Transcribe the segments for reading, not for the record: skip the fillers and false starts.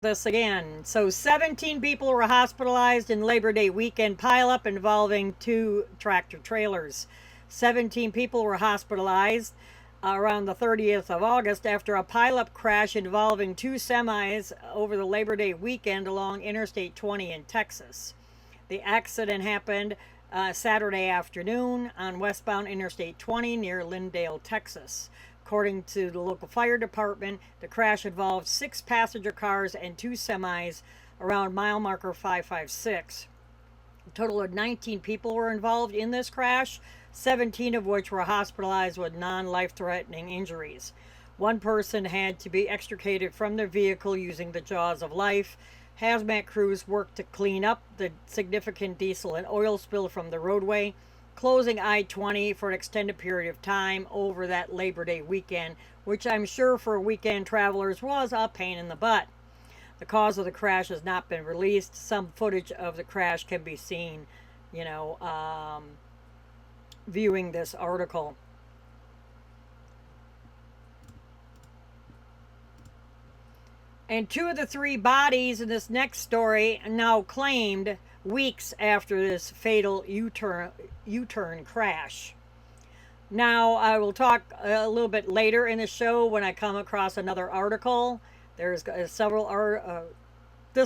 This again. So 17 people were hospitalized in Labor Day weekend pileup involving two tractor trailers. 17 people were hospitalized around the 30th of August after a pileup crash involving two semis over the Labor Day weekend along Interstate 20 in Texas. The accident happened Saturday afternoon on westbound Interstate 20 near Lindale, Texas. According to the local fire department, the crash involved 6 passenger cars and two semis around mile marker 556. A total of 19 people were involved in this crash, 17 of which were hospitalized with non life threatening injuries. One person had to be extricated from their vehicle using the jaws of life. Hazmat crews worked to clean up the significant diesel and oil spill from the roadway, closing I 20 for an extended period of time over that Labor Day weekend, which I'm sure for weekend travelers was a pain in the butt. The cause of the crash has not been released. Some footage of the crash can be seen, you know, viewing this article. And two of the three bodies in this next story now claimed weeks after this fatal U-turn crash. Now, I will talk a little bit later in the show when I come across another article. There's this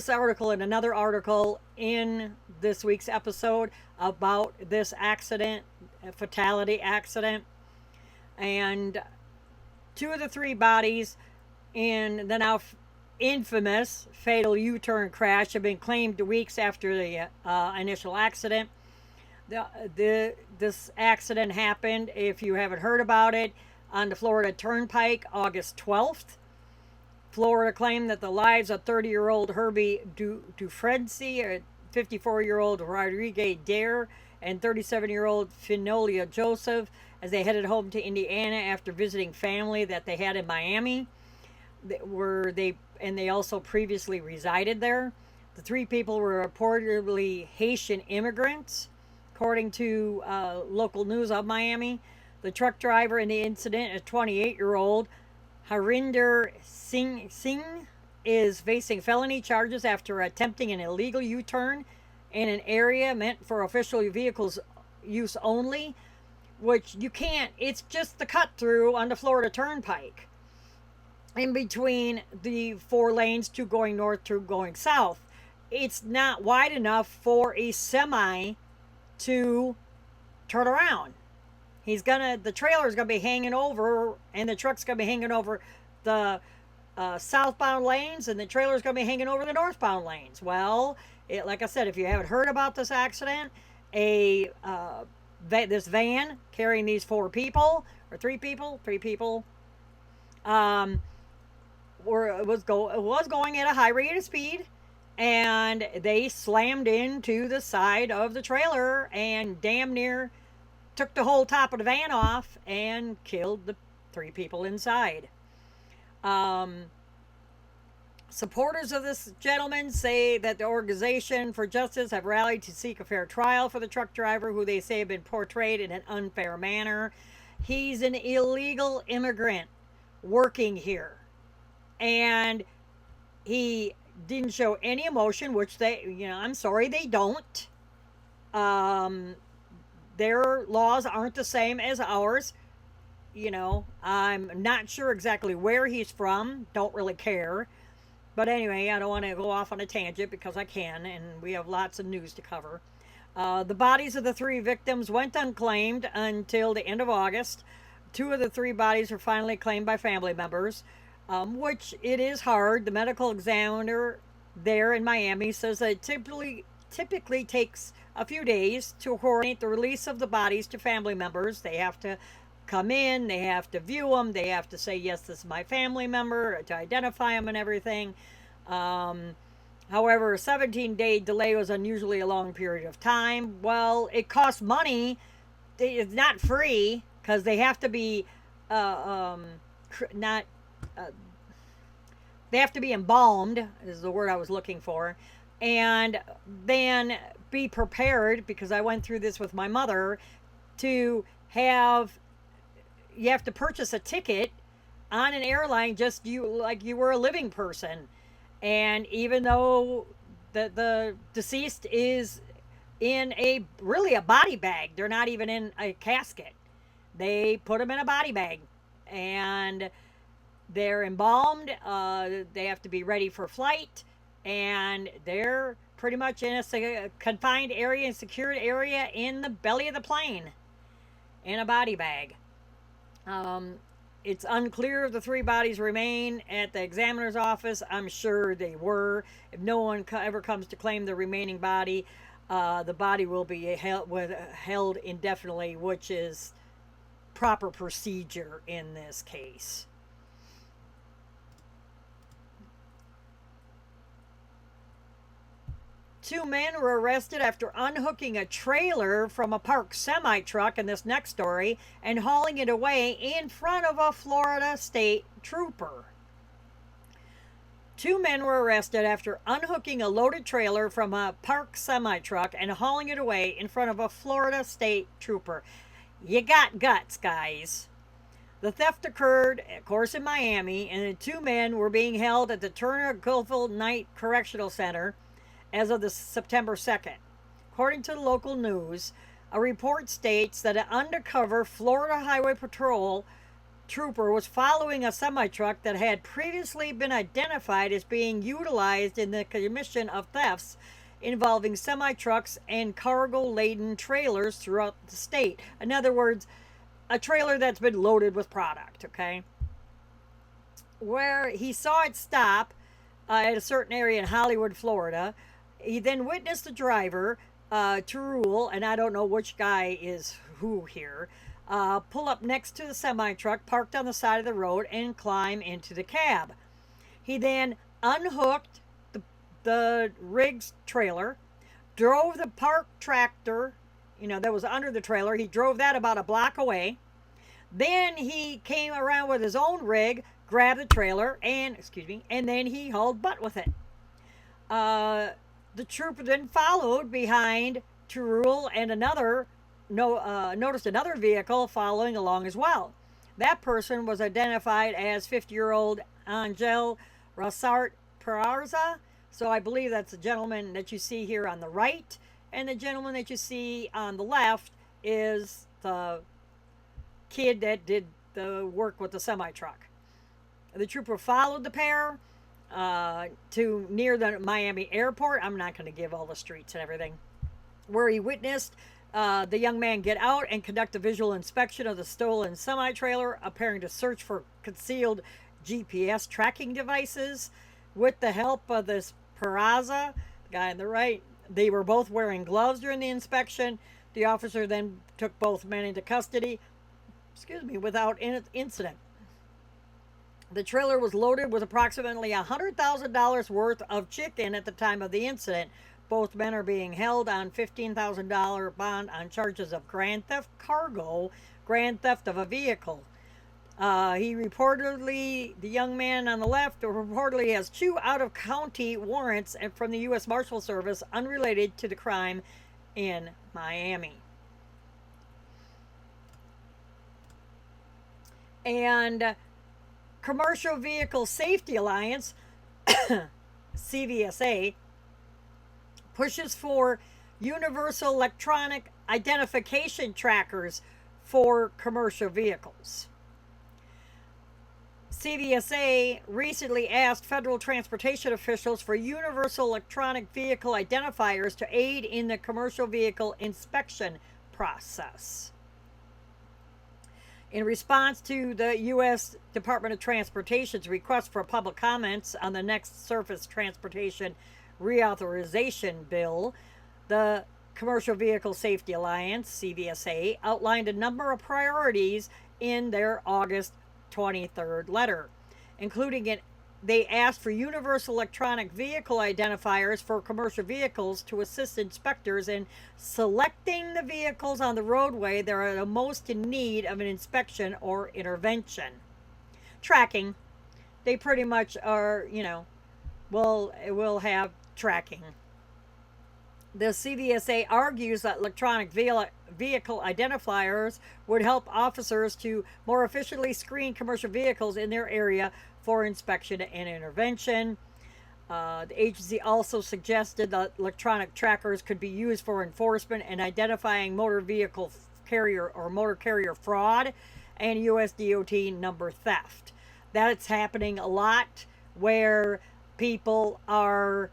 article and another article in this week's episode about this accident, fatality accident. And two of the three bodies in the now infamous fatal U-turn crash have been claimed weeks after the initial accident. This accident happened, if you haven't heard about it, on the Florida Turnpike August 12th. Florida claimed that the lives of 30-year-old Herbie Dufresne, 54-year-old Rodriguez Dare, and 37-year-old Finolia Joseph as they headed home to Indiana after visiting family that they had in Miami. They also previously resided there. The three people were reportedly Haitian immigrants, according to local news of Miami. The truck driver in the incident, a 28-year-old Harinder Singh, is facing felony charges after attempting an illegal U-turn in an area meant for official vehicles use only, which you can't. It's just the cut through on the Florida Turnpike in between the 4 lanes, two going north, two going south. It's not wide enough for a semi to turn around. The trailer's gonna be hanging over, and the truck's gonna be hanging over the southbound lanes, and the trailer's gonna be hanging over the northbound lanes. Well, like I said, if you haven't heard about this accident, this van carrying these 4 people or 3 people, was going at a high rate of speed, and they slammed into the side of the trailer and damn near took the whole top of the van off and killed the 3 people inside. Supporters of this gentleman say that the Organization for Justice have rallied to seek a fair trial for the truck driver, who they say have been portrayed in an unfair manner. He's an illegal immigrant working here, and he didn't show any emotion, which I'm sorry, they don't. Their laws aren't the same as ours. I'm not sure exactly where he's from. Don't really care. But anyway, I don't want to go off on a tangent because I can, and we have lots of news to cover. The bodies of the 3 victims went unclaimed until the end of August. 2 of the 3 bodies were finally claimed by family members, which it is hard. The medical examiner there in Miami says that it typically takes a few days to coordinate the release of the bodies to family members. They have to come in, they have to view them, they have to say, yes, this is my family member, to identify them and everything. However, a 17-day delay was unusually a long period of time. Well, it costs money. It's not free because they have to be not. They have to be embalmed, is the word I was looking for, and then be prepared, because I went through this with my mother, you have to purchase a ticket on an airline like you were a living person. And even though the deceased is in a body bag, they're not even in a casket. They put them in a body bag, and they're embalmed. They have to be ready for flight, and they're pretty much in a confined area and secured area in the belly of the plane in a body bag. Um, it's unclear if the three bodies remain at the examiner's office. I'm sure they were. If no one ever comes to claim the remaining body, the body will be held indefinitely, which is proper procedure in this case. Two men were arrested after unhooking a trailer from a parked semi truck in this next story and hauling it away in front of a Florida state trooper. Two men were arrested after unhooking a loaded trailer from a parked semi truck and hauling it away in front of a Florida state trooper. You got guts, guys. The theft occurred, of course, in Miami, and the two men were being held at the Turner Gulfville Night Correctional Center as of the September 2nd. According to the local news, a report states that an undercover Florida Highway Patrol trooper was following a semi-truck that had previously been identified as being utilized in the commission of thefts involving semi-trucks and cargo-laden trailers throughout the state. In other words, a trailer that's been loaded with product, okay? Where he saw it stop at a certain area in Hollywood, Florida. He then witnessed the driver, Turul, and I don't know which guy is who here, pull up next to the semi-truck parked on the side of the road and climb into the cab. He then unhooked the rig's trailer, drove the parked tractor, that was under the trailer. He drove that about a block away. Then he came around with his own rig, grabbed the trailer, and then he hauled butt with it. The trooper then followed behind Turul and noticed another vehicle following along as well. That person was identified as 50-year-old Angel Rosart Peraza. So I believe that's the gentleman that you see here on the right, and the gentleman that you see on the left is the kid that did the work with the semi-truck. The trooper followed the pair to near the Miami airport. I'm not going to give all the streets and everything. Where he witnessed the young man get out and conduct a visual inspection of the stolen semi-trailer, appearing to search for concealed GPS tracking devices. With the help of this Peraza, the guy on the right, they were both wearing gloves during the inspection. The officer then took both men into custody, without incident. The trailer was loaded with approximately $100,000 worth of chicken at the time of the incident. Both men are being held on $15,000 bond on charges of grand theft cargo, grand theft of a vehicle. The young man on the left, reportedly has 2 out-of-county warrants from the U.S. Marshal Service unrelated to the crime in Miami. And Commercial Vehicle Safety Alliance, CVSA, pushes for universal electronic identification trackers for commercial vehicles. CVSA recently asked federal transportation officials for universal electronic vehicle identifiers to aid in the commercial vehicle inspection process. In response to the U.S. Department of Transportation's request for public comments on the next Surface Transportation Reauthorization Bill, the Commercial Vehicle Safety Alliance, CVSA, outlined a number of priorities in their August 23rd letter, including they asked for universal electronic vehicle identifiers for commercial vehicles to assist inspectors in selecting the vehicles on the roadway that are the most in need of an inspection or intervention. Tracking. They pretty much are, will have tracking. The CVSA argues that electronic vehicle identifiers would help officers to more efficiently screen commercial vehicles in their area for inspection and intervention. The agency also suggested that electronic trackers could be used for enforcement and identifying motor vehicle carrier or motor carrier fraud and US DOT number theft. That's happening a lot where people are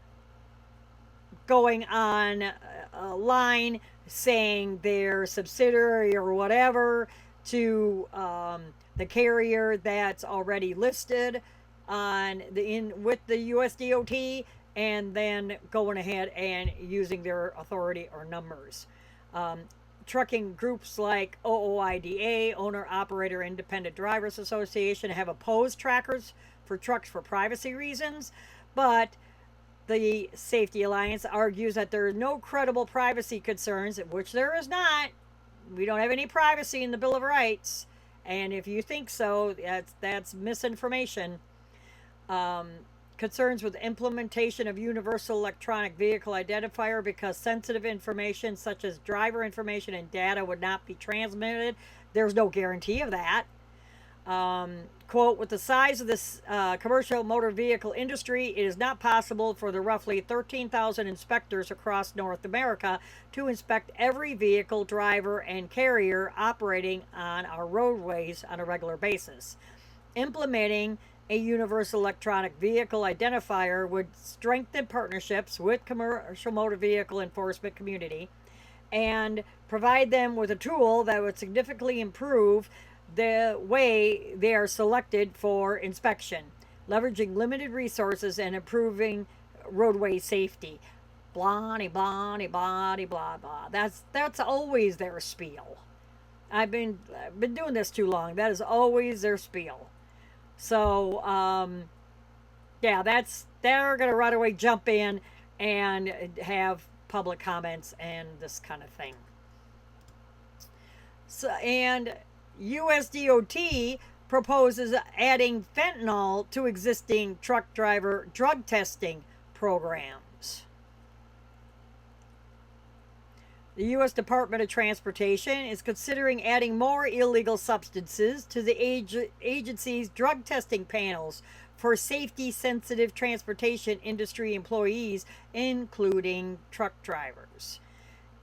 going on a line saying their subsidiary or whatever to the carrier that's already listed on the in with the USDOT, and then going ahead and using their authority or numbers. Um, Trucking groups like OOIDA, Owner Operator Independent Drivers Association, have opposed trackers for trucks for privacy reasons, but the Safety Alliance argues that there are no credible privacy concerns, which there is not. We don't have any privacy in the Bill of Rights, and if you think so, that's misinformation. Um, Concerns with implementation of universal electronic vehicle identifier because sensitive information such as driver information and data would not be transmitted. There's no guarantee of that. Quote, with the size of this commercial motor vehicle industry, it is not possible for the roughly 13,000 inspectors across North America to inspect every vehicle, driver, and carrier operating on our roadways on a regular basis. Implementing a universal electronic vehicle identifier would strengthen partnerships with commercial motor vehicle enforcement community and provide them with a tool that would significantly improve the way they are selected for inspection, leveraging limited resources and improving roadway safety. Blah, blah, blah, blah, blah. That's always their spiel. I've been doing this too long. That is always their spiel. So, yeah, they're gonna right away jump in and have public comments and this kind of thing. So, and USDOT proposes adding fentanyl to existing truck driver drug testing programs. The U.S. Department of Transportation is considering adding more illegal substances to the agency's drug testing panels for safety sensitive transportation industry employees, including truck drivers.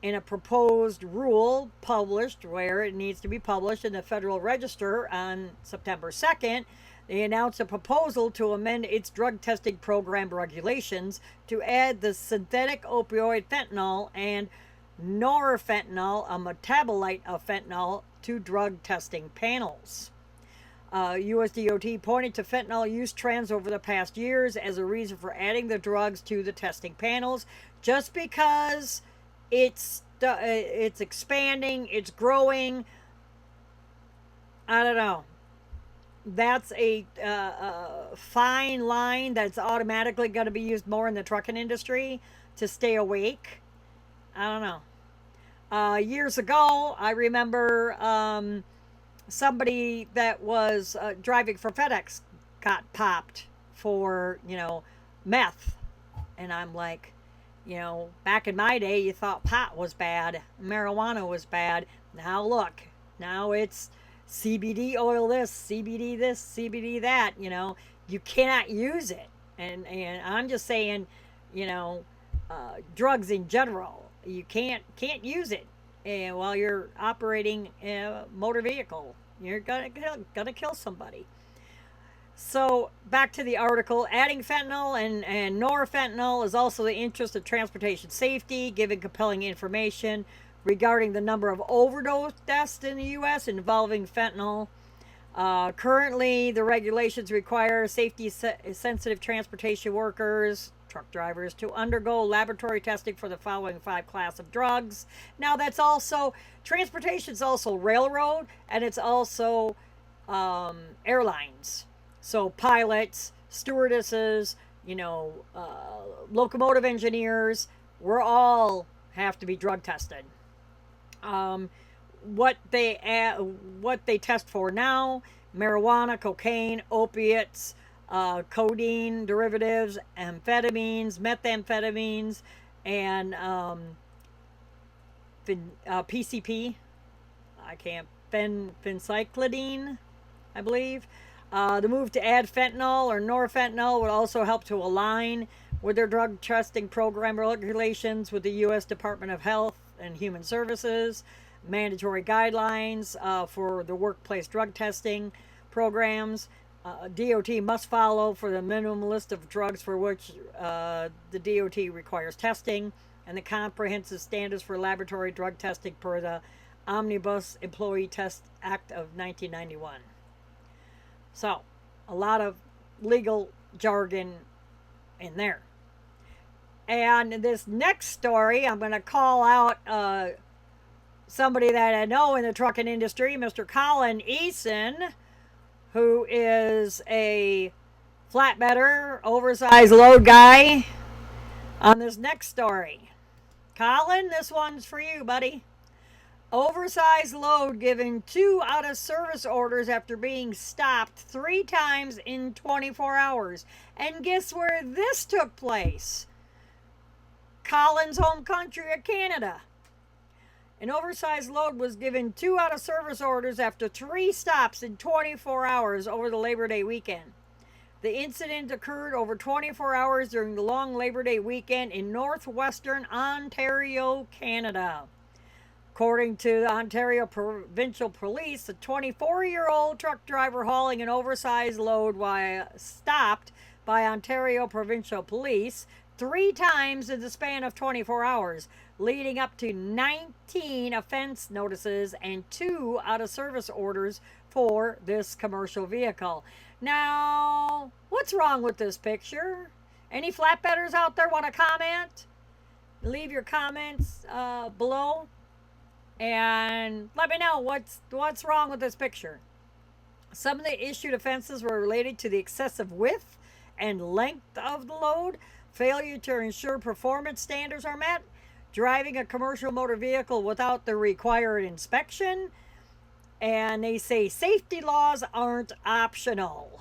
In a proposed rule published where it needs to be published in the Federal Register on September 2nd, they announced a proposal to amend its drug testing program regulations to add the synthetic opioid fentanyl and norfentanyl, a metabolite of fentanyl, to drug testing panels. USDOT pointed to fentanyl use trends over the past years as a reason for adding the drugs to the testing panels. Just because it's expanding, it's growing, I don't know. That's a fine line that's automatically going to be used more in the trucking industry to stay awake. I don't know. Years ago, I remember somebody that was driving for FedEx got popped for, meth. And I'm like, back in my day, you thought pot was bad, marijuana was bad. Now look, now it's CBD oil this, CBD that, you cannot use it. And I'm just saying, drugs in general. You can't use it while you're operating a motor vehicle. You're gonna kill somebody. So back to the article, adding fentanyl and norfentanyl is also the interest of transportation safety, giving compelling information regarding the number of overdose deaths in the U.S. involving fentanyl. Currently, the regulations require safety-sensitive transportation workers, truck drivers, to undergo laboratory testing for the following 5 classes of drugs. Now, that's also, transportation is also railroad, and it's also airlines. So pilots, stewardesses, locomotive engineers, we're all have to be drug tested. What they test for now: marijuana, cocaine, opiates, codeine derivatives, amphetamines, methamphetamines, and PCP. Phencyclidine, I believe. The move to add fentanyl or norfentanyl would also help to align with their drug testing program regulations with the U.S. Department of Health and Human Services, mandatory guidelines for the workplace drug testing programs. DOT must follow for the minimum list of drugs for which the DOT requires testing, and the comprehensive standards for laboratory drug testing per the Omnibus Employee Test Act of 1991. So, a lot of legal jargon in there. And this next story, I'm going to call out somebody that I know in the trucking industry, Mr. Colin Eason, who is a flatbedder, oversized load guy, on this next story. Colin, this one's for you, buddy. Oversized load given 2 out of service orders after being stopped 3 times in 24 hours. And guess where this took place? Colin's home country of Canada. An oversized load was given 2 out of service orders after 3 stops in 24 hours over the Labor Day weekend. The incident occurred over 24 hours during the long Labor Day weekend in northwestern Ontario, Canada. According to the Ontario Provincial Police, a 24-year-old truck driver hauling an oversized load was stopped by Ontario Provincial Police 3 times in the span of 24 hours, leading up to 19 offense notices and 2 out of service orders for this commercial vehicle. Now, what's wrong with this picture? Any flatbedders out there want to comment? Leave your comments below. And let me know what's wrong with this picture. Some of the issued offenses were related to the excessive width and length of the load, failure to ensure performance standards are met, driving a commercial motor vehicle without the required inspection, and they say safety laws aren't optional.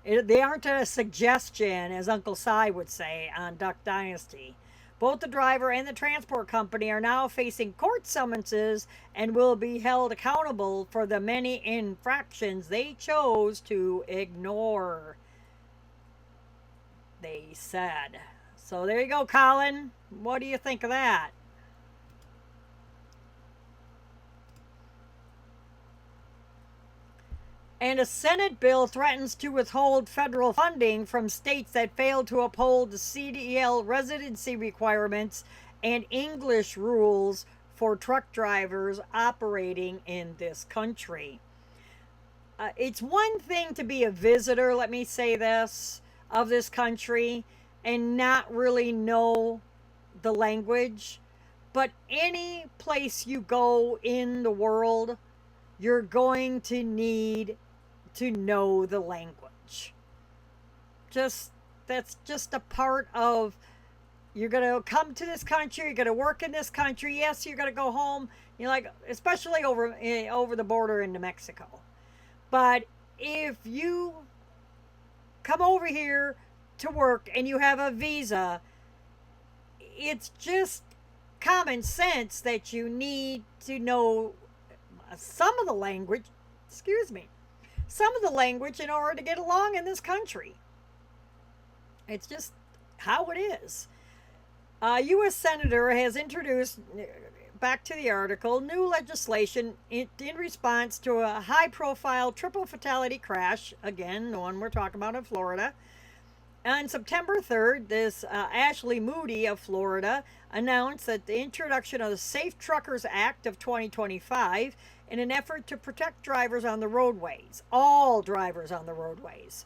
They aren't a suggestion, as Uncle Si would say on Duck Dynasty. Both the driver and the transport company are now facing court summonses and will be held accountable for the many infractions they chose to ignore, they said. So there you go, Colin. What do you think of that? And a Senate bill threatens to withhold federal funding from states that fail to uphold the CDL residency requirements and English rules for truck drivers operating in this country. It's one thing to be a visitor, let me say this, of this country and not really know the language. But any place you go in the world, you're going to need to know the language. That's just a part of, you're going to come to this country, you're going to work in this country. Yes, you're going to go home. You're like, especially over the border into Mexico. But if you come over here to work and you have a visa, it's just common sense that you need to know some of the language, some of the language in order to get along in this country. It's just how it is. A U.S. Senator has introduced, back to the article, new legislation in response to a high-profile triple fatality crash, again, the one we're talking about in Florida. On September 3rd, this Ashley Moody of Florida announced that the introduction of the Safe Truckers Act of 2025 in an effort to protect drivers on the roadways, all drivers on the roadways,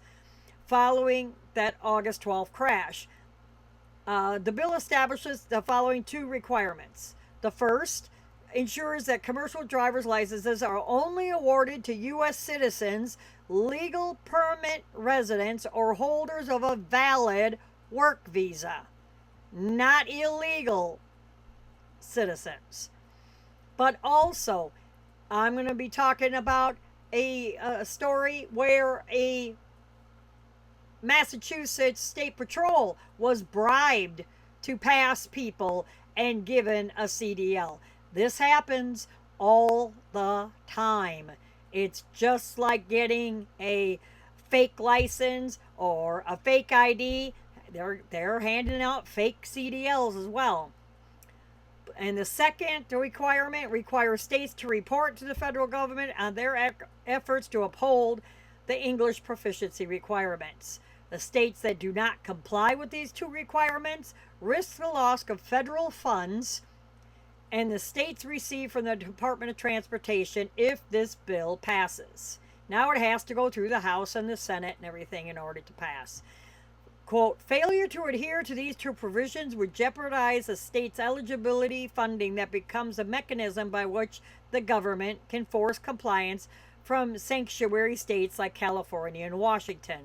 following that August 12th crash. The bill establishes the following 2 requirements. The first ensures that commercial driver's licenses are only awarded to U.S. citizens, legal permit residents, or holders of a valid work visa, not illegal citizens. But also, I'm going to be talking about a story where a Massachusetts State Patrol was bribed to pass people and given a CDL. This happens all the time. It's just like getting a fake license or a fake ID. They're handing out fake CDLs as well. And the second requirement requires states to report to the federal government on their efforts to uphold the English proficiency requirements. The states that do not comply with these two requirements risk the loss of federal funds and the states receive from the Department of Transportation if this bill passes. Now it has to go through the House and the Senate and everything in order to pass. Quote, failure to adhere to these two provisions would jeopardize a state's eligibility funding that becomes a mechanism by which the government can force compliance from sanctuary states like California and Washington.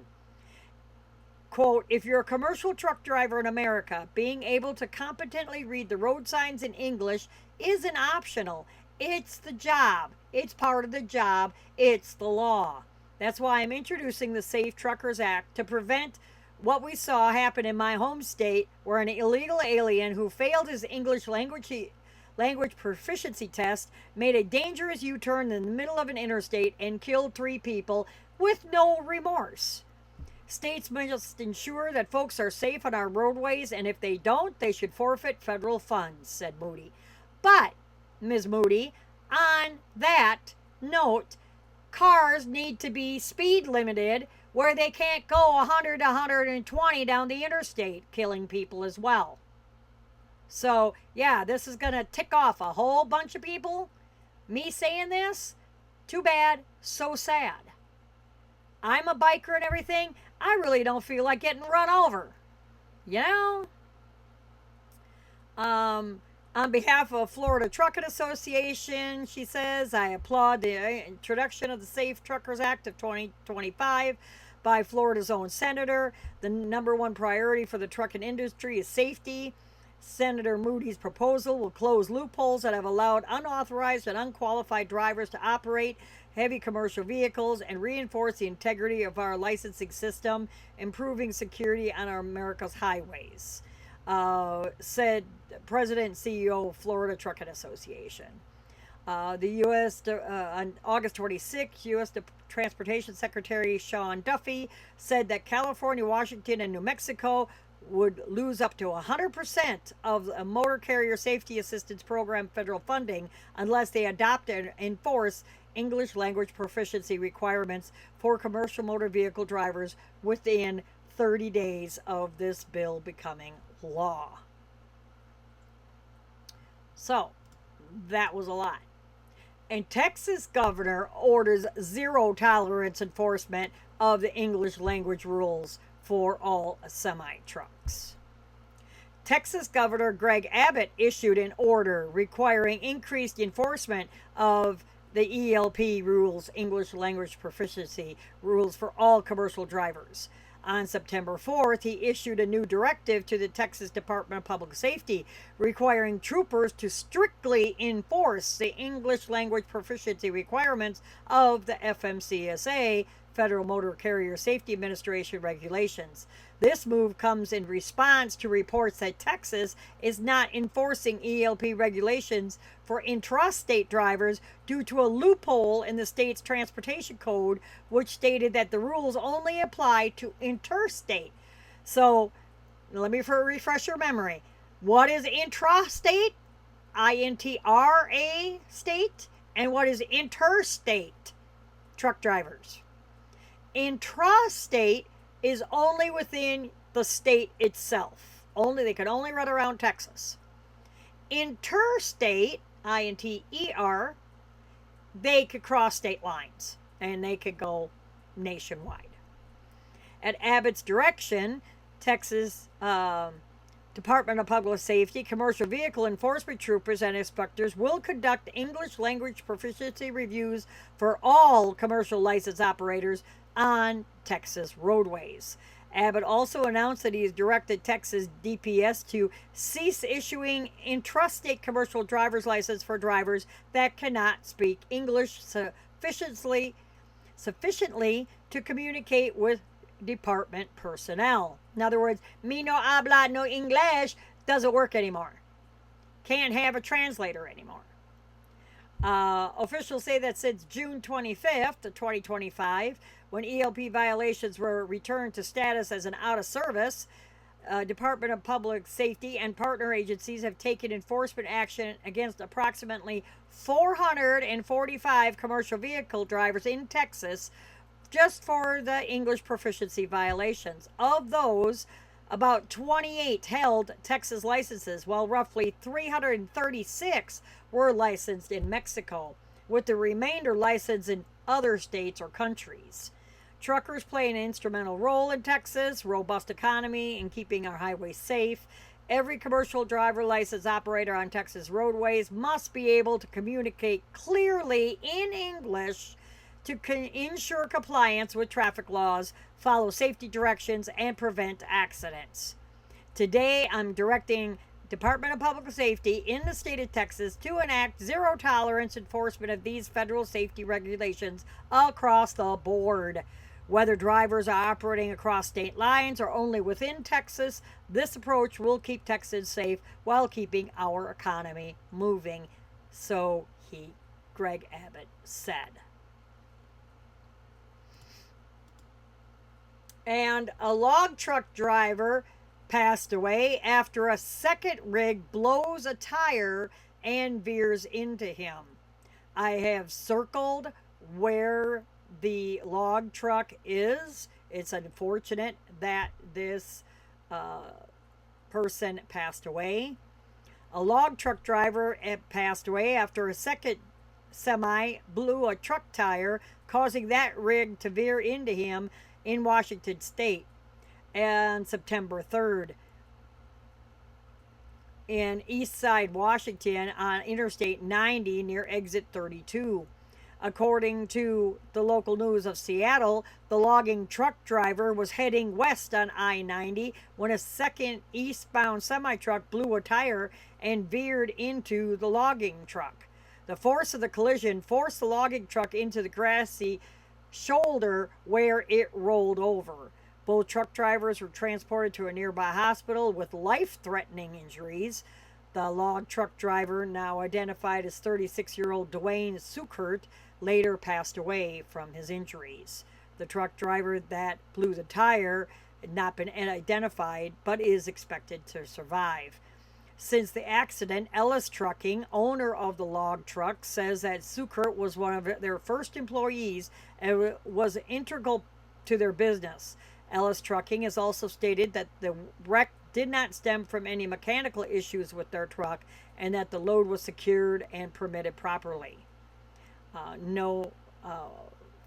Quote, if you're a commercial truck driver in America, being able to competently read the road signs in English isn't optional. It's the job. It's part of the job. It's the law. That's why I'm introducing the Safe Truckers Act to prevent what we saw happen in my home state, where an illegal alien who failed his English language proficiency test made a dangerous U-turn in the middle of an interstate and killed 3 people with no remorse. States must ensure that folks are safe on our roadways, and if they don't, they should forfeit federal funds, said Moody. But, Ms. Moody, on that note, cars need to be speed limited where they can't go 100 to 120 down the interstate, killing people as well. So, yeah, this is going to tick off a whole bunch of people. Me saying this, too bad, so sad. I'm a biker and everything. I really don't feel like getting run over. You know? On behalf of Florida Trucking Association, she says, I applaud the introduction of the Safe Truckers Act of 2025 by Florida's own senator. The number one priority for the trucking industry is safety. Senator Moody's proposal will close loopholes that have allowed unauthorized and unqualified drivers to operate heavy commercial vehicles and reinforce the integrity of our licensing system, improving security on our America's highways, said President and CEO of Florida Trucking Association. The U.S. On August 26, U.S. Transportation Secretary Sean Duffy said that California, Washington, and New Mexico would lose up to 100% of a motor carrier safety assistance program federal funding unless they adopt and enforce English language proficiency requirements for commercial motor vehicle drivers within 30 days of this bill becoming law. So, that was a lot. And Texas governor orders zero tolerance enforcement of the English language rules for all semi-trucks. Texas Governor Greg Abbott issued an order requiring increased enforcement of the ELP rules, English language proficiency rules for all commercial drivers. On September 4th, he issued a new directive to the Texas Department of Public Safety requiring troopers to strictly enforce the English language proficiency requirements of the FMCSA, Federal Motor Carrier Safety Administration regulations. This move comes in response to reports that Texas is not enforcing ELP regulations for intrastate drivers due to a loophole in the state's transportation code, which stated that the rules only apply to interstate. So, let me refresh your memory. What is intrastate? INTRA state. And what is interstate? Truck drivers. Intrastate is only within the state itself. They can only run around Texas. Interstate, INTER, they could cross state lines and they could go nationwide. At Abbott's direction, Texas Department of Public Safety, commercial vehicle enforcement troopers and inspectors will conduct English language proficiency reviews for all commercial license operators on Texas roadways. Abbott also announced that he has directed Texas DPS to cease issuing intrastate commercial driver's license for drivers that cannot speak English sufficiently to communicate with department personnel. In other words, me no habla no English doesn't work anymore. Can't have a translator anymore. Officials say that since June 25th, 2025, when ELP violations were returned to status as an out of service, Department of Public Safety and partner agencies have taken enforcement action against approximately 445 commercial vehicle drivers in Texas just for the English proficiency violations. Of those, about 28 held Texas licenses, while roughly 336 were licensed in Mexico, with the remainder licensed in other states or countries. Truckers play an instrumental role in Texas' robust economy in keeping our highways safe. Every commercial driver license operator on Texas roadways must be able to communicate clearly in English to ensure compliance with traffic laws, follow safety directions, and prevent accidents. Today, I'm directing Department of Public Safety in the state of Texas to enact zero tolerance enforcement of these federal safety regulations across the board. Whether drivers are operating across state lines or only within Texas, this approach will keep Texans safe while keeping our economy moving, so Greg Abbott said. And a log truck driver passed away after a second rig blows a tire and veers into him. I have circled where the log truck is. It's unfortunate that this person passed away. A log truck driver passed away after a second semi blew a truck tire, causing that rig to veer into him in Washington State on September 3rd. In Eastside, Washington, on Interstate 90 near exit 32. According to the local news of Seattle, the logging truck driver was heading west on I-90 when a second eastbound semi-truck blew a tire and veered into the logging truck. The force of the collision forced the logging truck into the grassy shoulder where it rolled over. Both truck drivers were transported to a nearby hospital with life-threatening injuries. The log truck driver, now identified as 36-year-old Dwayne Sukert, later passed away from his injuries. The truck driver that blew the tire had not been identified, but is expected to survive. Since the accident, Ellis Trucking, owner of the log truck, says that Sukert was one of their first employees and was integral to their business. Ellis Trucking has also stated that the wreck did not stem from any mechanical issues with their truck and that the load was secured and permitted properly. No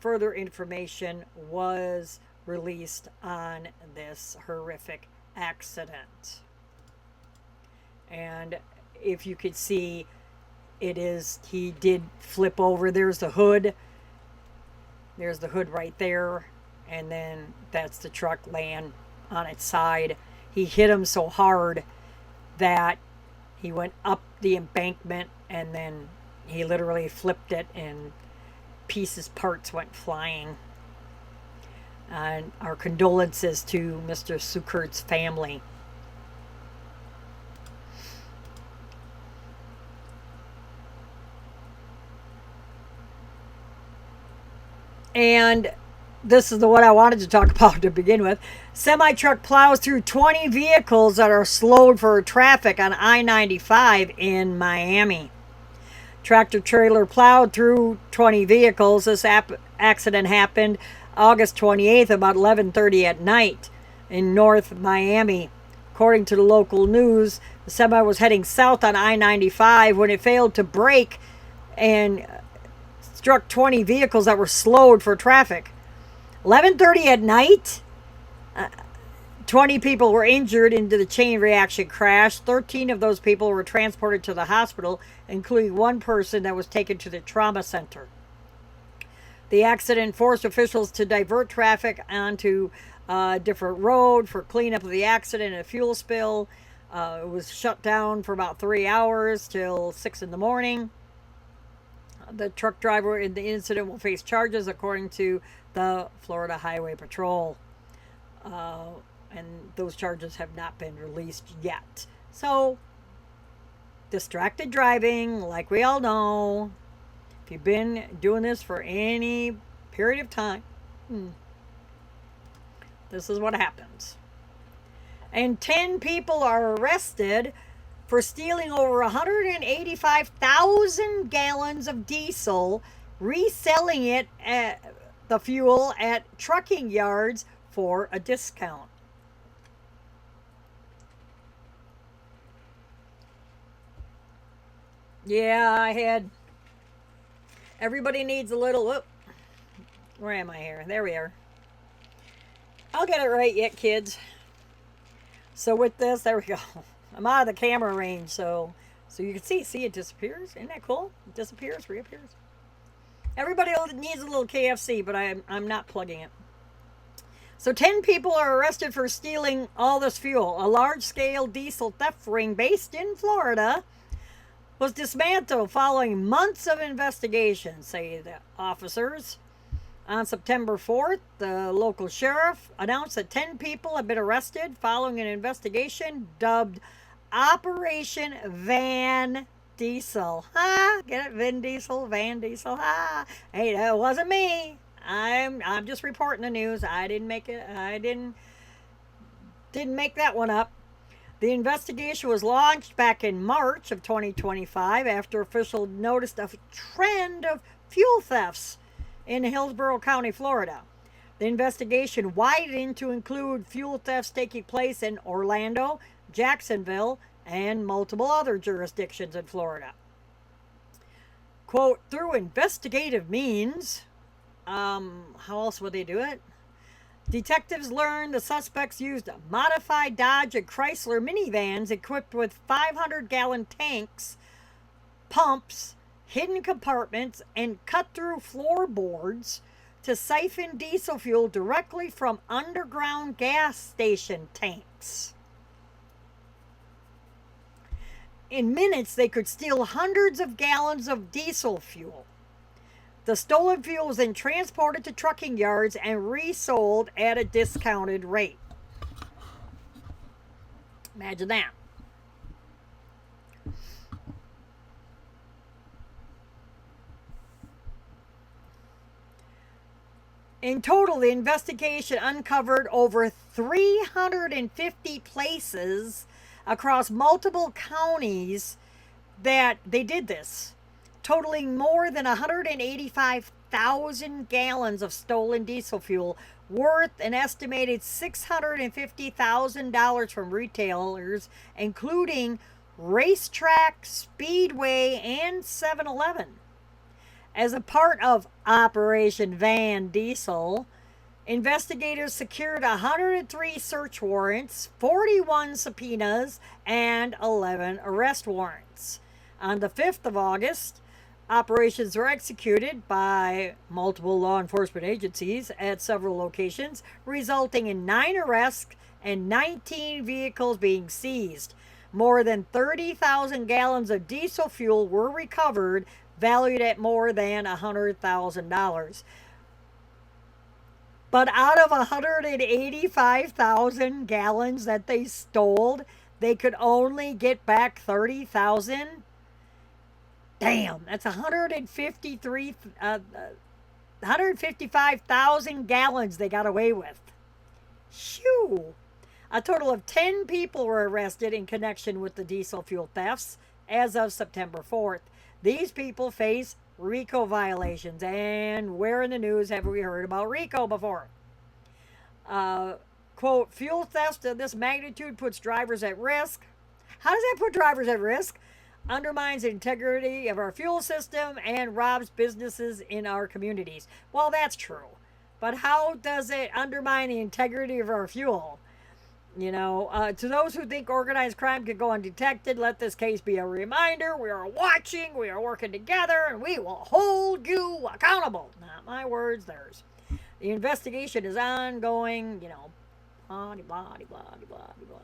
further information was released on this horrific accident. And if you could see, he did flip over. There's the hood. There's the hood right there. And then that's the truck laying on its side. He hit him so hard that he went up the embankment and then he literally flipped it and parts went flying. And our condolences to Mr. Sukert's family. And this is the one I wanted to talk about to begin with. Semi-truck plows through 20 vehicles that are slowed for traffic on I-95 in Miami. Tractor trailer plowed through 20 vehicles. This accident happened August 28th about 11:30 at night in North Miami. According to the local news, the semi was heading south on I-95 when it failed to brake and struck 20 vehicles that were slowed for traffic. 11:30 at night? 20 people were injured in the chain reaction crash. 13 of those people were transported to the hospital, including one person that was taken to the trauma center. The accident forced officials to divert traffic onto a different road for cleanup of the accident and a fuel spill. It was shut down for about 3 hours till 6 in the morning. The truck driver in the incident will face charges according to the Florida Highway Patrol. And those charges have not been released yet. So, distracted driving, like we all know, If you've been doing this for any period of time, this is what happens. And 10 people are arrested for stealing over 185,000 gallons of diesel, reselling it at the fuel at trucking yards for a discount. Yeah, I had. Everybody needs a little. Whoop, where am I here? There we are. I'll get it right yet, kids. So with this, there we go. I'm out of the camera range, so you can see it disappears. Isn't that cool? It disappears, reappears. Everybody needs a little KFC, but I'm not plugging it. So 10 people are arrested for stealing all this fuel. A large-scale diesel theft ring based in Florida was dismantled following months of investigation, say the officers. On September 4th, the local sheriff announced that 10 people have been arrested following an investigation dubbed Operation Van Diesel. Ha! Get it? Vin Diesel, Van Diesel. Ha! Hey, that wasn't me. I'm just reporting the news. I didn't make it. I didn't make that one up. The investigation was launched back in March of 2025 after officials noticed a trend of fuel thefts in Hillsborough County, Florida. The investigation widened to include fuel thefts taking place in Orlando, Jacksonville, and multiple other jurisdictions in Florida. Quote, through investigative means, how else would they do it? Detectives learned the suspects used modified Dodge and Chrysler minivans equipped with 500-gallon tanks, pumps, hidden compartments, and cut-through floorboards to siphon diesel fuel directly from underground gas station tanks. In minutes, they could steal hundreds of gallons of diesel fuel. The stolen fuel was then transported to trucking yards and resold at a discounted rate. Imagine that. In total, the investigation uncovered over 350 places across multiple counties that they did this, totaling more than 185,000 gallons of stolen diesel fuel, worth an estimated $650,000 from retailers, including Racetrack, Speedway, and 7-Eleven. As a part of Operation Van Diesel, investigators secured 103 search warrants, 41 subpoenas, and 11 arrest warrants. On the 5th of August, operations were executed by multiple law enforcement agencies at several locations, resulting in 9 arrests and 19 vehicles being seized. More than 30,000 gallons of diesel fuel were recovered, valued at more than $100,000. But out of 185,000 gallons that they stole, they could only get back 30,000. Damn, that's 155,000 gallons they got away with. Shoo! A total of 10 people were arrested in connection with the diesel fuel thefts as of September 4th. These people face RICO violations. And where in the news have we heard about RICO before? Quote, fuel theft of this magnitude puts drivers at risk. How does that put drivers at risk? Undermines the integrity of our fuel system and robs businesses in our communities. Well, that's true. But how does it undermine the integrity of our fuel? You know, to those who think organized crime could go undetected, let this case be a reminder. We are watching, we are working together, and we will hold you accountable. Not my words, theirs. The investigation is ongoing, you know, blah, blah, blah, blah, blah.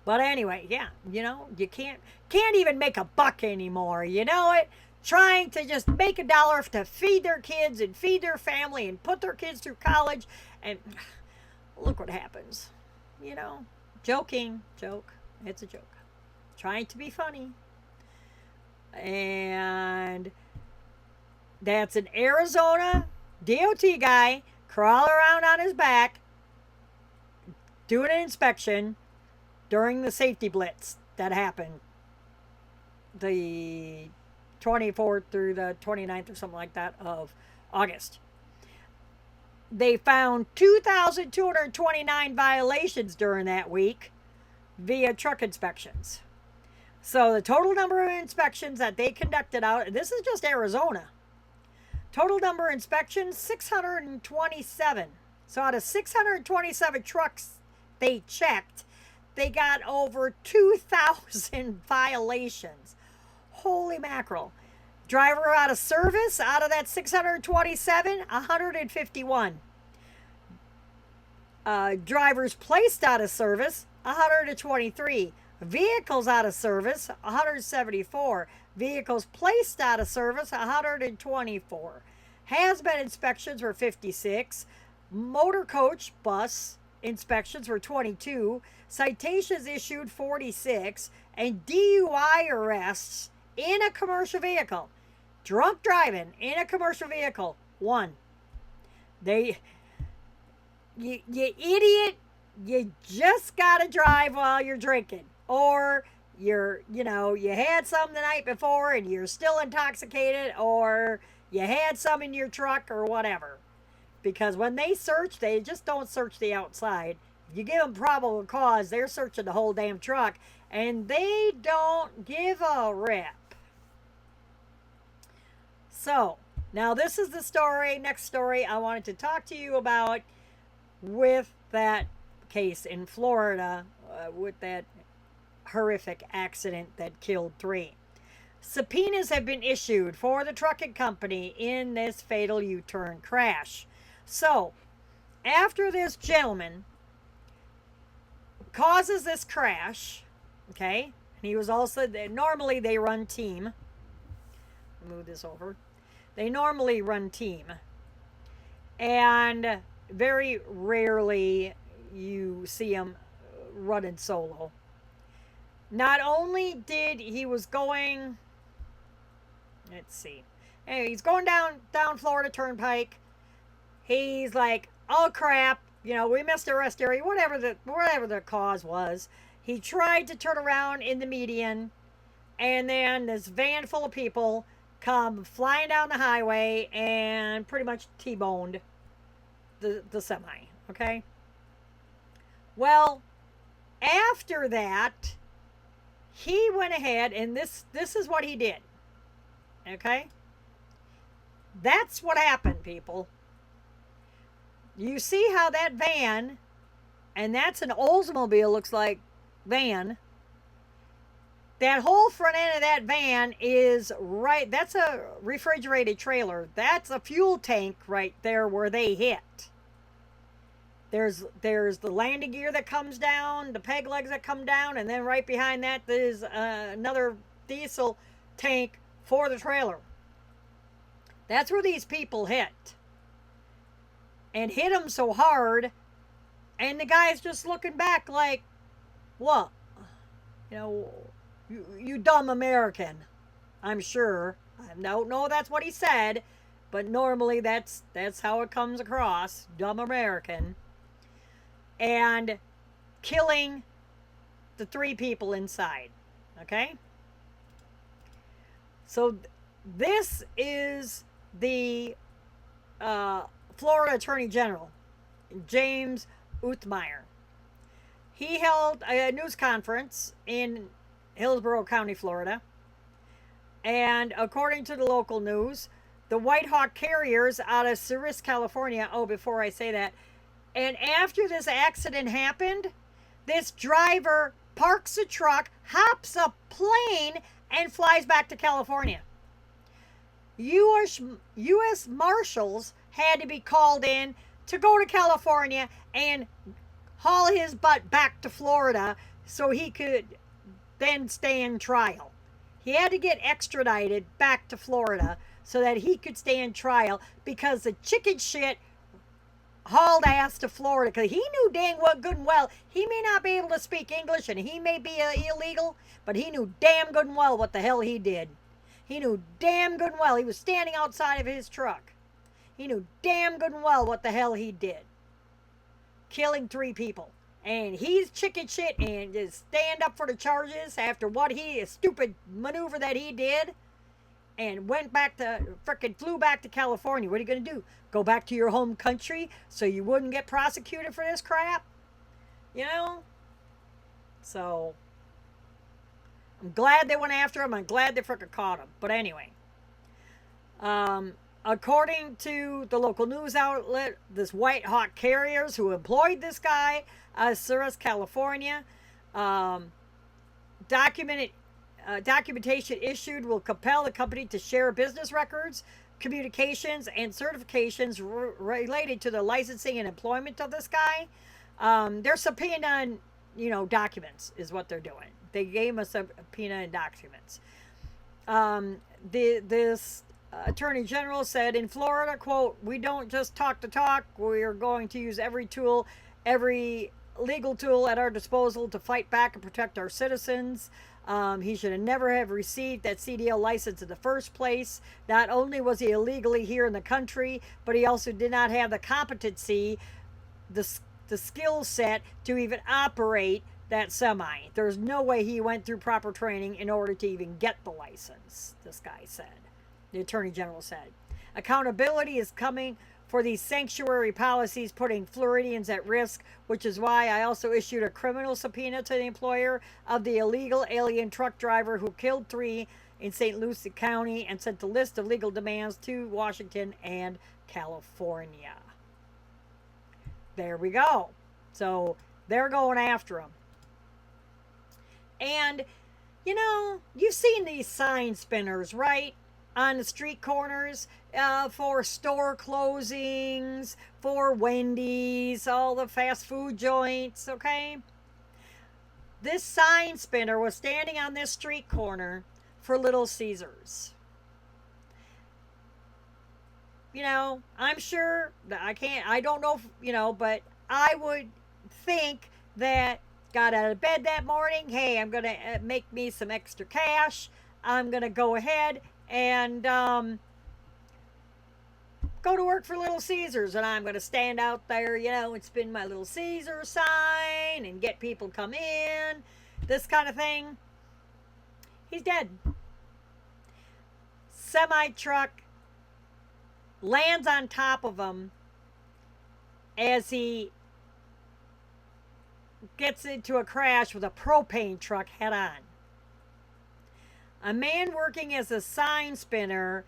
But anyway, yeah, you know, you can't even make a buck anymore, you know it? Trying to just make $1 to feed their kids and feed their family and put their kids through college, and look what happens. You know, joke. It's a joke. Trying to be funny. And that's an Arizona DOT guy crawling around on his back doing an inspection during the safety blitz that happened the 24th through the 29th or something like that of August. They found 2,229 violations during that week via truck inspections. So the total number of inspections that they conducted out, this is just Arizona. Total number of inspections, 627. So out of 627 trucks they checked, they got over 2,000 violations. Holy mackerel. Driver out of service, out of that 627, 151. Drivers placed out of service, 123. Vehicles out of service, 174. Vehicles placed out of service, 124. Has-been inspections were 56. Motor coach bus inspections were 22. Citations issued, 46. And DUI arrests in a commercial vehicle. Drunk driving in a commercial vehicle, 1. You idiot, you just gotta drive while you're drinking. Or you had some the night before and you're still intoxicated, or you had some in your truck or whatever. Because when they search, they just don't search the outside. If you give them probable cause, they're searching the whole damn truck, and they don't give a rip. So, now this is the story, next story I wanted to talk to you about with that case in Florida, with that horrific accident that killed 3. Subpoenas have been issued for the trucking company in this fatal U-turn crash. So, after this gentleman causes this crash, okay, and he was also, normally they run team. Move this over. They normally run team. And very rarely you see them running solo. Not only did he was going, let's see, anyway, he's going down Florida Turnpike. He's like, oh crap, we missed a rest area, whatever the cause was. He tried to turn around in the median, and then this van full of people come flying down the highway and pretty much T-boned the semi, okay? Well, after that, he went ahead, and this is what he did, okay? That's what happened, people. You see how that van, and that's an Oldsmobile, looks like, van. That whole front end of that van is right, that's a refrigerated trailer. That's a fuel tank right there where they hit. There's the landing gear that comes down, the peg legs that come down, and then right behind that there's another diesel tank for the trailer. That's where these people hit. And hit them so hard, and the guy's just looking back like, what? You dumb American. I'm sure. I don't know that's what he said, but normally that's how it comes across. Dumb American. And killing the 3 people inside. Okay? So this is the Florida Attorney General, James Uthmeyer. He held a news conference in Hillsborough County, Florida. And according to the local news, the White Hawk Carriers out of Ceres, California, before I say that, and after this accident happened, this driver parks the truck, hops a plane, and flies back to California. U.S. Marshals had to be called in to go to California and haul his butt back to Florida so he could then stand trial. He had to get extradited back to Florida so that he could stand trial because the chicken shit hauled ass to Florida because he knew dang well, good and well, he may not be able to speak English and he may be illegal, but he knew damn good and well what the hell he did. He knew damn good and well. He was standing outside of his truck. He knew damn good and well what the hell he did. Killing 3 people. And he's chicken shit and just stand up for the charges after what a stupid maneuver that he did, and went back to, frickin' flew back to California. What are you going to do? Go back to your home country so you wouldn't get prosecuted for this crap? You know? So, I'm glad they went after him. I'm glad they frickin' caught him. But anyway. According to the local news outlet, this White Hawk Carriers who employed this guy, Suarez, California, documentation issued will compel the company to share business records, communications, and certifications related to the licensing and employment of this guy. They're subpoenaing, documents is what they're doing. They gave him a subpoena and documents. This Attorney General said in Florida, quote, "We don't just talk the talk. We are going to use every legal tool at our disposal to fight back and protect our citizens." He should have never have received that CDL license in the first place. Not only was he illegally here in the country, but he also did not have the competency, the skill set to even operate that semi. There's no way he went through proper training in order to even get the license, this guy said. The Attorney General said. Accountability is coming for these sanctuary policies, putting Floridians at risk, which is why I also issued a criminal subpoena to the employer of the illegal alien truck driver who killed 3 in St. Lucie County and sent a list of legal demands to Washington and California. There we go. So they're going after him. And, you've seen these sign spinners, right? On the street corners, for store closings, for Wendy's, all the fast food joints, okay? This sign spinner was standing on this street corner for Little Caesars. I'm sure that I don't know, but I would think that got out of bed that morning, hey, I'm going to make me some extra cash. I'm going to go ahead and go to work for Little Caesars, and I'm going to stand out there, and spin my Little Caesar sign and get people come in, this kind of thing. He's dead. Semi-truck lands on top of him as he gets into a crash with a propane truck head on. A man working as a sign spinner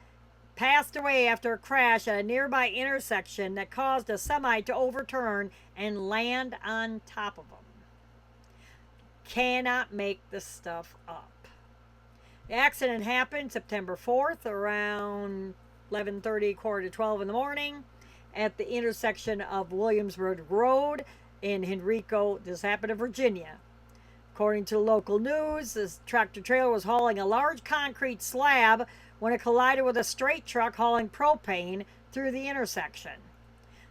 passed away after a crash at a nearby intersection that caused a semi to overturn and land on top of him. Cannot make this stuff up. The accident happened September 4th around 11:30, quarter to 12 in the morning at the intersection of Williamsburg Road in Henrico. This happened in Virginia. According to local news, this tractor trailer was hauling a large concrete slab when it collided with a straight truck hauling propane through the intersection.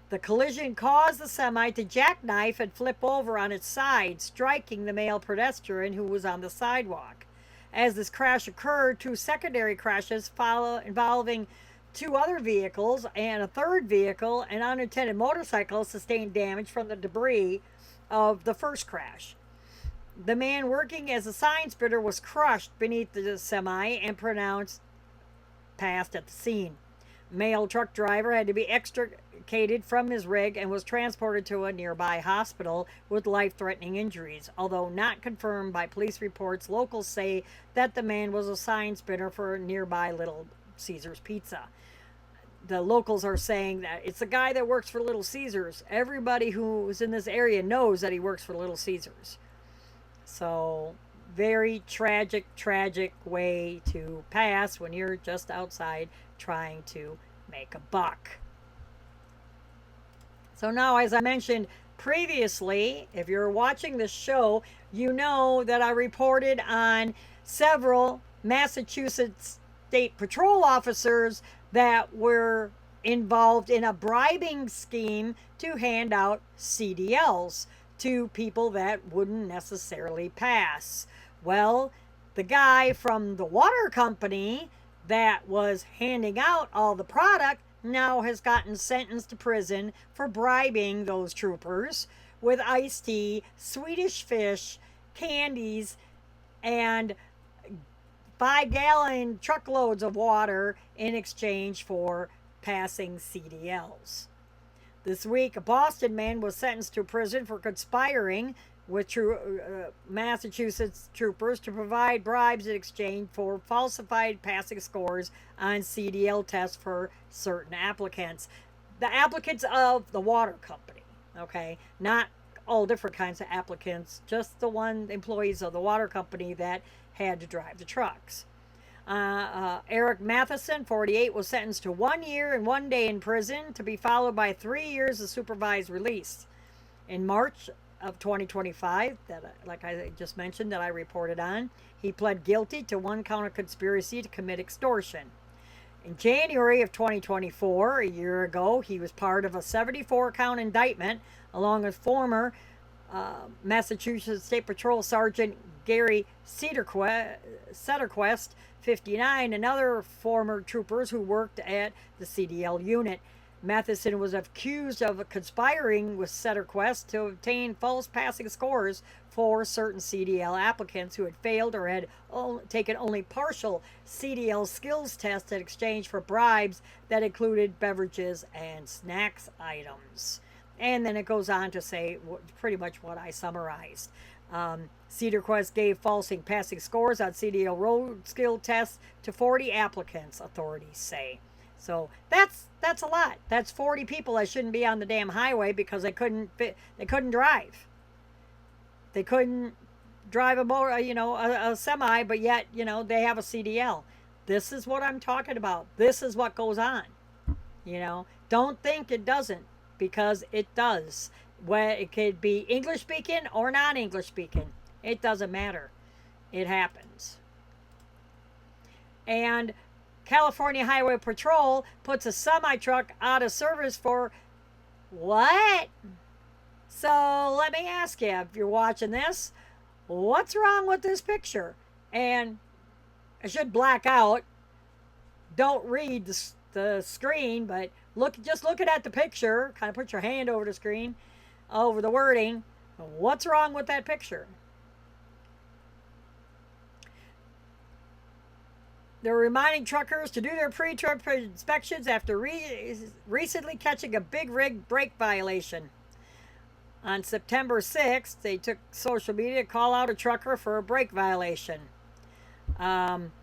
The collision caused the semi to jackknife and flip over on its side, striking the male pedestrian who was on the sidewalk. As this crash occurred, 2 secondary crashes involving 2 other vehicles and a third vehicle, an unintended motorcycle, sustained damage from the debris of the first crash. The man working as a sign spinner was crushed beneath the semi and pronounced passed at the scene. Male truck driver had to be extricated from his rig and was transported to a nearby hospital with life-threatening injuries. Although not confirmed by police reports, locals say that the man was a sign spinner for nearby Little Caesars Pizza. The locals are saying that it's a guy that works for Little Caesars. Everybody who's in this area knows that he works for Little Caesars. So, very tragic way to pass when you're just outside trying to make a buck. So now, as I mentioned previously, if you're watching this show, you know that I reported on several Massachusetts State Patrol officers that were involved in a bribing scheme to hand out CDLs to people that wouldn't necessarily pass. Well, the guy from the water company that was handing out all the product now has gotten sentenced to prison for bribing those troopers with iced tea, Swedish fish, candies, and 5-gallon truckloads of water in exchange for passing CDLs. This week, a Boston man was sentenced to prison for conspiring with Massachusetts troopers to provide bribes in exchange for falsified passing scores on CDL tests for certain applicants. The applicants of the water company, okay? Not all different kinds of applicants, just the employees of the water company that had to drive the trucks. Eric Matheson, 48, was sentenced to 1 year and 1 day in prison, to be followed by 3 years of supervised release. In March of 2025, like I just mentioned, that I reported on, he pled guilty to 1 count of conspiracy to commit extortion. In January of 2024, a year ago, he was part of a 74-count indictment along with former Massachusetts State Patrol Sergeant Gary Setterquest, 59, and other former troopers who worked at the CDL unit. Matheson was accused of conspiring with Setterquest to obtain false passing scores for certain CDL applicants who had failed or had taken only partial CDL skills tests in exchange for bribes that included beverages and snacks items. And then it goes on to say pretty much what I summarized. Cedarquest gave false passing scores on CDL road skill tests to 40 applicants, authorities say. So that's a lot. That's 40 people that shouldn't be on the damn highway because they couldn't drive. They couldn't drive a semi, but yet, they have a CDL. This is what I'm talking about. This is what goes on. Don't think it doesn't, because it does. Well, it could be English speaking or non-English speaking. It doesn't matter. It happens. And California Highway Patrol puts a semi-truck out of service for what? So let me ask you, if you're watching this, what's wrong with this picture? And I should black out. Don't read the screen, but just looking at the picture, kind of put your hand over the screen, over the wording. What's wrong with that picture? They're reminding truckers to do their pre-trip inspections after recently catching a big rig brake violation. On September 6th, they took social media to call out a trucker for a brake violation. From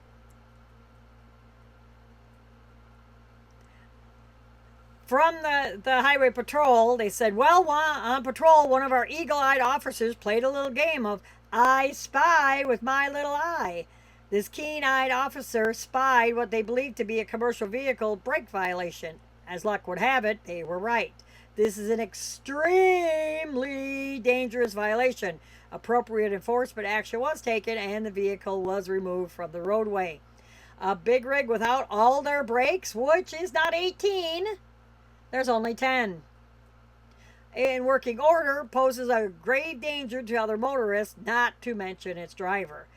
the Highway Patrol, they said, well, on patrol, one of our eagle-eyed officers played a little game of I Spy with my little eye. This keen-eyed officer spied what they believed to be a commercial vehicle brake violation. As luck would have it, they were right. This is an extremely dangerous violation. Appropriate enforcement action was taken and the vehicle was removed from the roadway. A big rig without all their brakes, which is not 18, there's only 10. In working order, poses a grave danger to other motorists, not to mention its driver.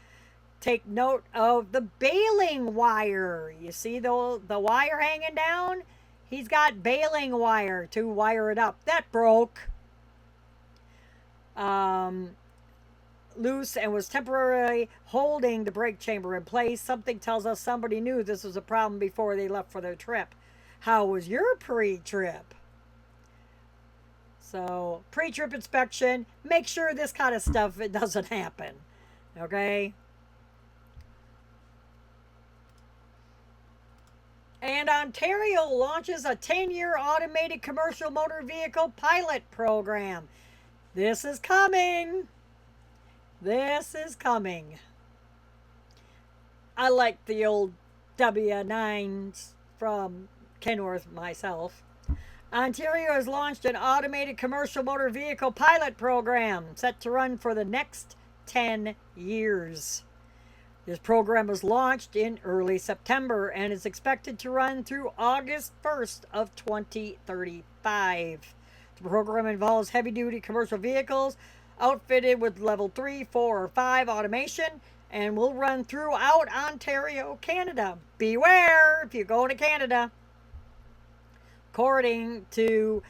Take note of the baling wire. You see the wire hanging down? He's got baling wire to wire it up. That broke loose and was temporarily holding the brake chamber in place. Something tells us somebody knew this was a problem before they left for their trip. How was your pre-trip? So, pre-trip inspection. Make sure this kind of stuff, it doesn't happen. Okay? And Ontario launches a 10-year automated commercial motor vehicle pilot program. This is coming. This is coming. I like the old W9s from Kenworth myself. Ontario has launched an automated commercial motor vehicle pilot program set to run for the next 10 years. This program was launched in early September and is expected to run through August 1st of 2035. The program involves heavy-duty commercial vehicles outfitted with level 3, 4, or 5 automation, and will run throughout Ontario, Canada. Beware if you're going to Canada. According to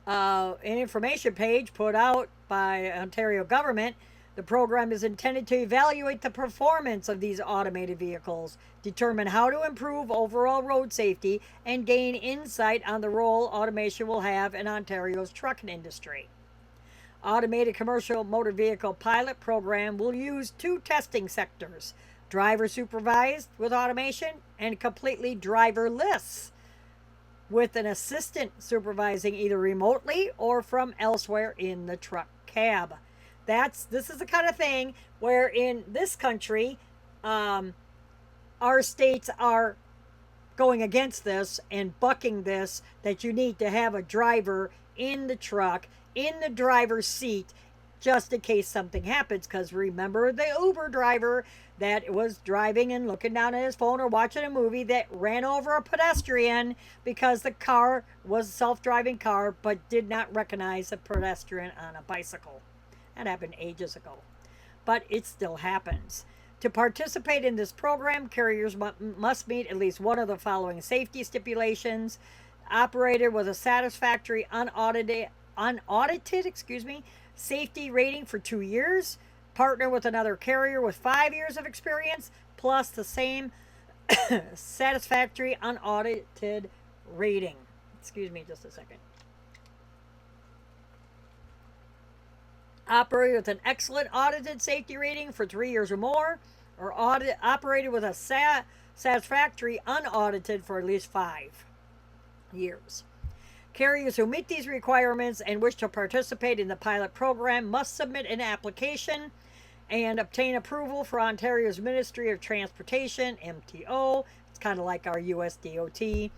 an information page put out by Ontario government, the program is intended to evaluate the performance of these automated vehicles, determine how to improve overall road safety, and gain insight on the role automation will have in Ontario's trucking industry. Automated Commercial Motor Vehicle Pilot Program will use two testing sectors: driver supervised with automation and completely driverless, with an assistant supervising either remotely or from elsewhere in the truck cab. This is the kind of thing where in this country, our states are going against this and bucking this, that you need to have a driver in the truck, in the driver's seat, just in case something happens. Because remember the Uber driver that was driving and looking down at his phone or watching a movie that ran over a pedestrian because the car was a self-driving car but did not recognize a pedestrian on a bicycle. That happened ages ago, but it still happens. To participate in this program, carriers must meet at least one of the following safety stipulations: operated with a satisfactory unaudited safety rating for 2 years, partner with another carrier with 5 years of experience, plus the same satisfactory unaudited rating. Excuse me just a second. Operated with an excellent audited safety rating for 3 years or more, or operated with a satisfactory unaudited for at least 5 years. Carriers who meet these requirements and wish to participate in the pilot program must submit an application and obtain approval for Ontario's Ministry of Transportation, MTO. It's kind of like our US DOT.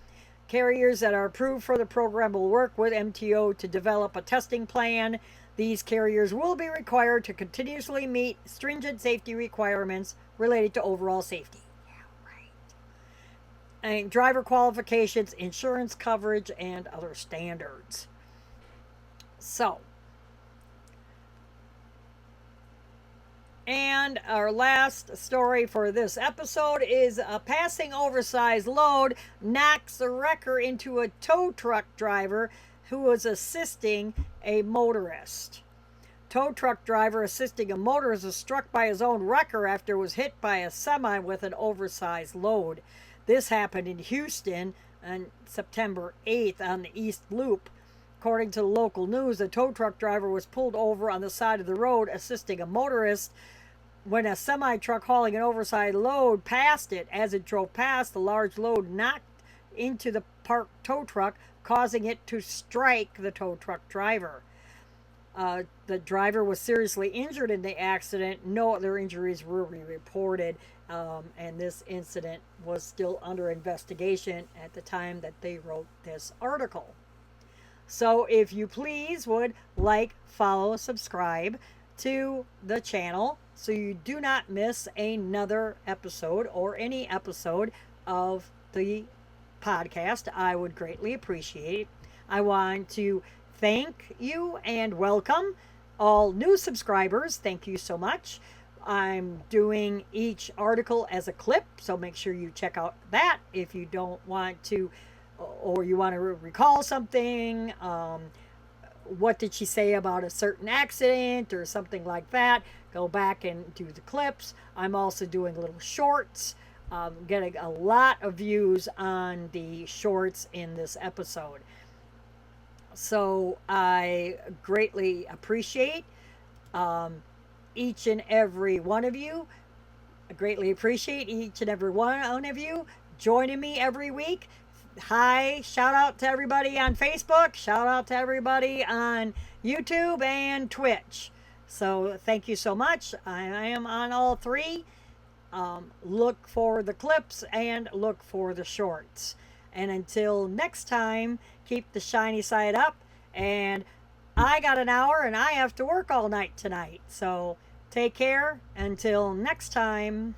Carriers that are approved for the program will work with MTO to develop a testing plan. These carriers will be required to continuously meet stringent safety requirements related to overall safety. Yeah, right. And driver qualifications, insurance coverage, and other standards. So, and our last story for this episode is a passing oversized load knocks the wrecker into a tow truck driver who was assisting a motorist. Tow truck driver assisting a motorist was struck by his own wrecker after it was hit by a semi with an oversized load. This happened in Houston on September 8th on the East Loop. According to local news, the tow truck driver was pulled over on the side of the road assisting a motorist when a semi-truck hauling an oversized load passed it. As it drove past, the large load knocked into the parked tow truck, causing it to strike the tow truck driver. The driver was seriously injured in the accident. No other injuries were reported, and this incident was still under investigation at the time that they wrote this article. So if you please would like, follow, subscribe to the channel so you do not miss another episode or any episode of the podcast, I would greatly appreciate it. I want to thank you and welcome all new subscribers. Thank you so much. I'm doing each article as a clip, so make sure you check out that if you don't want to, or you want to recall something. What did she say about a certain accident or something like that? Go back and do the clips. I'm also doing little shorts. Getting a lot of views on the shorts in this episode. So I greatly appreciate each and every one of you. I greatly appreciate each and every one of you joining me every week. Hi, shout out to everybody on Facebook. Shout out to everybody on YouTube and Twitch. So thank you so much. I am on all three. Look for the clips and look for the shorts. And until next time, keep the shiny side up. And I got an hour and I have to work all night tonight. So take care. Until next time.